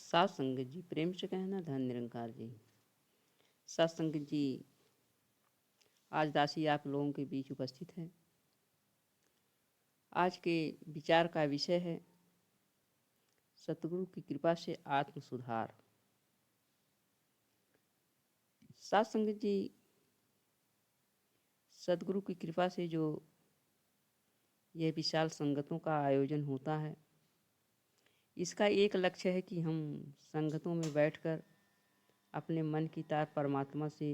सात संगत जी, प्रेम से कहना धन निरंकार जी। सात संगत जी, आज दासी आप लोगों के बीच उपस्थित है। आज के विचार का विषय है सतगुरु की कृपा से आत्म सुधार। सात संगत जी, सतगुरु की कृपा से जो यह विशाल संगतों का आयोजन होता है, इसका एक लक्ष्य है कि हम संगतों में बैठकर अपने मन की तार परमात्मा से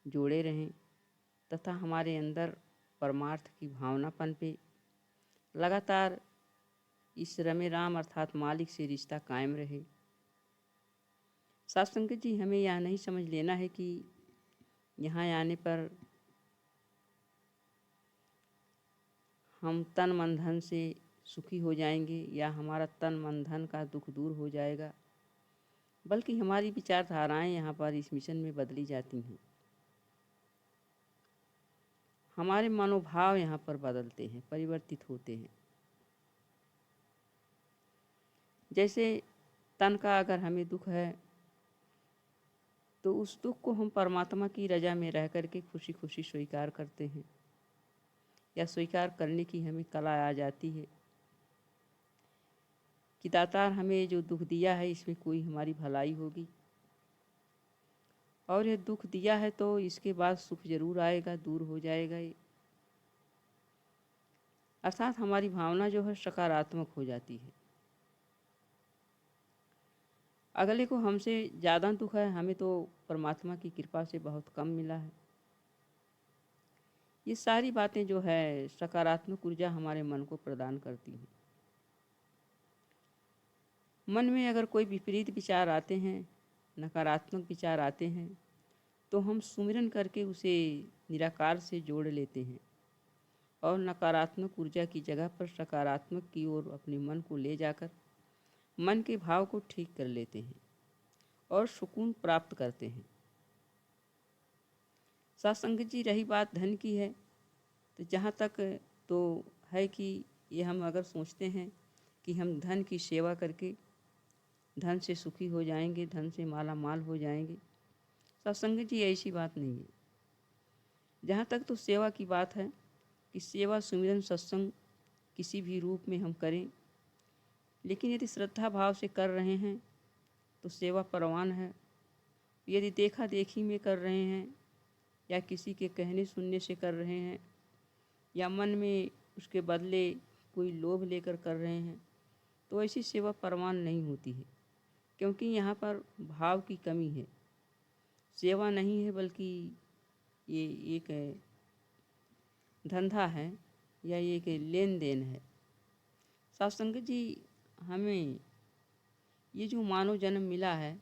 जोड़े रहें तथा हमारे अंदर परमार्थ की भावना पनपे। लगातार इस रमे राम अर्थात मालिक से रिश्ता कायम रहे। सात संगत जी, हमें यह नहीं समझ लेना है कि यहाँ आने पर हम तन मन धन से सुखी हो जाएंगे या हमारा तन मन धन का दुख दूर हो जाएगा, बल्कि हमारी विचारधाराएं यहाँ पर इस मिशन में बदली जाती हैं। हमारे मनोभाव यहाँ पर बदलते हैं, परिवर्तित होते हैं। जैसे तन का अगर हमें दुख है तो उस दुख को हम परमात्मा की रजा में रह करके खुशी खुशी स्वीकार करते हैं, या स्वीकार करने की हमें कला आ जाती है कि दातार हमें जो दुख दिया है इसमें कोई हमारी भलाई होगी, और यह दुख दिया है तो इसके बाद सुख जरूर आएगा, दूर हो जाएगा ये। अर्थात हमारी भावना जो है सकारात्मक हो जाती है। अगले को हमसे ज़्यादा दुख है, हमें तो परमात्मा की कृपा से बहुत कम मिला है। ये सारी बातें जो है सकारात्मक ऊर्जा हमारे मन को प्रदान करती हैं। मन में अगर कोई विपरीत विचार आते हैं, नकारात्मक विचार आते हैं, तो हम सुमिरन करके उसे निराकार से जोड़ लेते हैं और नकारात्मक ऊर्जा की जगह पर सकारात्मक की ओर अपने मन को ले जाकर मन के भाव को ठीक कर लेते हैं और सुकून प्राप्त करते हैं। सत्संग जी, रही बात धन की है तो जहाँ तक तो है कि ये हम अगर सोचते हैं कि हम धन की सेवा करके धन से सुखी हो जाएंगे, धन से माला माल हो जाएंगे, सत्संग जी ऐसी बात नहीं है। जहाँ तक तो सेवा की बात है कि सेवा सुमिरन सत्संग किसी भी रूप में हम करें, लेकिन यदि श्रद्धा भाव से कर रहे हैं तो सेवा परवान है। यदि देखा देखी में कर रहे हैं या किसी के कहने सुनने से कर रहे हैं या मन में उसके बदले कोई लोभ लेकर कर रहे हैं, तो ऐसी सेवा परवान नहीं होती है, क्योंकि यहाँ पर भाव की कमी है। सेवा नहीं है बल्कि ये एक धंधा है या ये एक लेन देन है। सत्संग जी, हमें ये जो मानव जन्म मिला है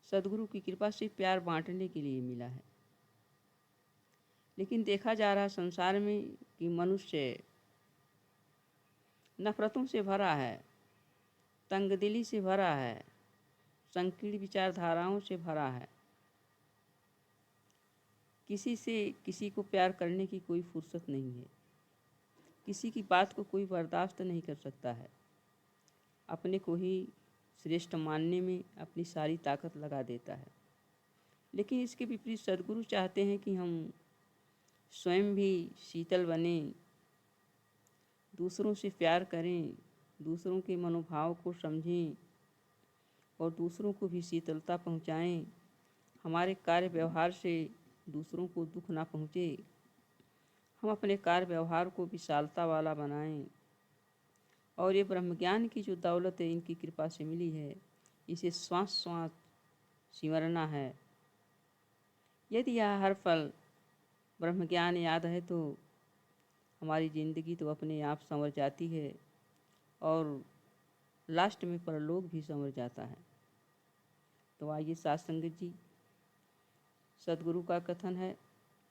सदगुरु की कृपा से प्यार बांटने के लिए मिला है, लेकिन देखा जा रहा संसार में कि मनुष्य नफरतों से भरा है, तंगदिली से भरा है, संकीर्ण विचारधाराओं से भरा है। किसी से किसी को प्यार करने की कोई फुर्सत नहीं है, किसी की बात को कोई बर्दाश्त नहीं कर सकता है, अपने को ही श्रेष्ठ मानने में अपनी सारी ताकत लगा देता है। लेकिन इसके विपरीत सदगुरु चाहते हैं कि हम स्वयं भी शीतल बने, दूसरों से प्यार करें, दूसरों के मनोभाव को समझें और दूसरों को भी शीतलता पहुँचाएँ। हमारे कार्य व्यवहार से दूसरों को दुख ना पहुँचे, हम अपने कार्य व्यवहार को विशालता वाला बनाएं। और ये ब्रह्मज्ञान की जो दौलत है इनकी कृपा से मिली है, इसे श्वास श्वास सिमरना है। यदि यह हर पल ब्रह्मज्ञान याद है तो हमारी ज़िंदगी तो अपने आप संवर जाती है और लास्ट में परलोक भी संवर जाता है। तो आइए साथ संगत जी, सदगुरु का कथन है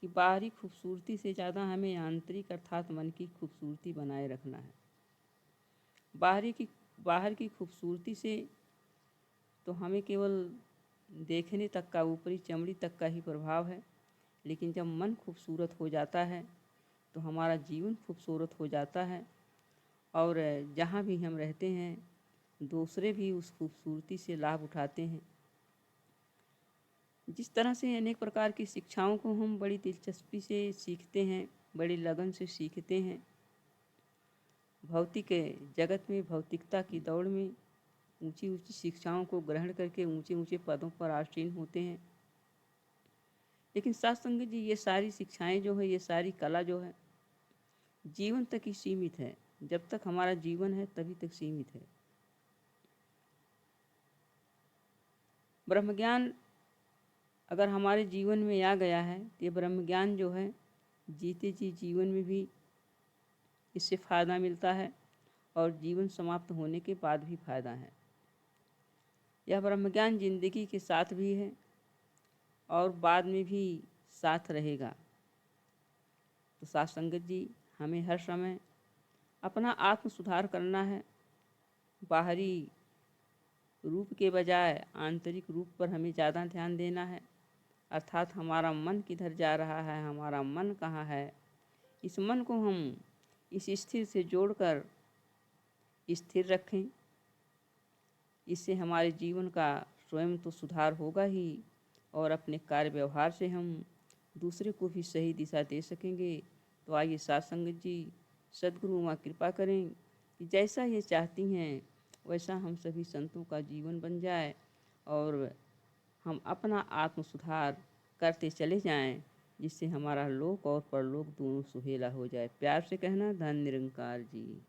कि बाहरी खूबसूरती से ज़्यादा हमें आंतरिक अर्थात मन की खूबसूरती बनाए रखना है। बाहर की खूबसूरती से तो हमें केवल देखने तक का, ऊपरी चमड़ी तक का ही प्रभाव है, लेकिन जब मन खूबसूरत हो जाता है तो हमारा जीवन खूबसूरत हो जाता है और जहाँ भी हम रहते हैं दूसरे भी उस खूबसूरती से लाभ उठाते हैं। जिस तरह से अनेक प्रकार की शिक्षाओं को हम बड़ी दिलचस्पी से सीखते हैं, बड़ी लगन से सीखते हैं। भौतिक जगत में, भौतिकता की दौड़ में ऊंची ऊंची शिक्षाओं को ग्रहण करके ऊंचे ऊंचे पदों पर आसीन होते हैं। लेकिन साथ संगत जी, ये सारी शिक्षाएं जो है, ये सारी कला जो है, जीवन तक ही सीमित है। जब तक हमारा जीवन है तभी तक सीमित है। ब्रह्मज्ञान अगर हमारे जीवन में आ गया है तो ये ब्रह्मज्ञान जो है, जीते जी जीवन में भी इससे फ़ायदा मिलता है और जीवन समाप्त होने के बाद भी फ़ायदा है। यह ब्रह्मज्ञान जिंदगी के साथ भी है और बाद में भी साथ रहेगा। तो साथ संगत जी, हमें हर समय अपना आत्म सुधार करना है। बाहरी रूप के बजाय आंतरिक रूप पर हमें ज़्यादा ध्यान देना है। अर्थात हमारा मन किधर जा रहा है, हमारा मन कहाँ है, इस मन को हम इस स्थिर से जोड़कर स्थिर रखें। इससे हमारे जीवन का स्वयं तो सुधार होगा ही और अपने कार्य व्यवहार से हम दूसरे को भी सही दिशा दे सकेंगे। तो आइए साथ संगत जी, सद्गुरु माँ कृपा करें कि जैसा ये चाहती हैं वैसा हम सभी संतों का जीवन बन जाए और हम अपना आत्म सुधार करते चले जाएं, जिससे हमारा लोक और परलोक दोनों सुहेला हो जाए। प्यार से कहना, धन निरंकार जी।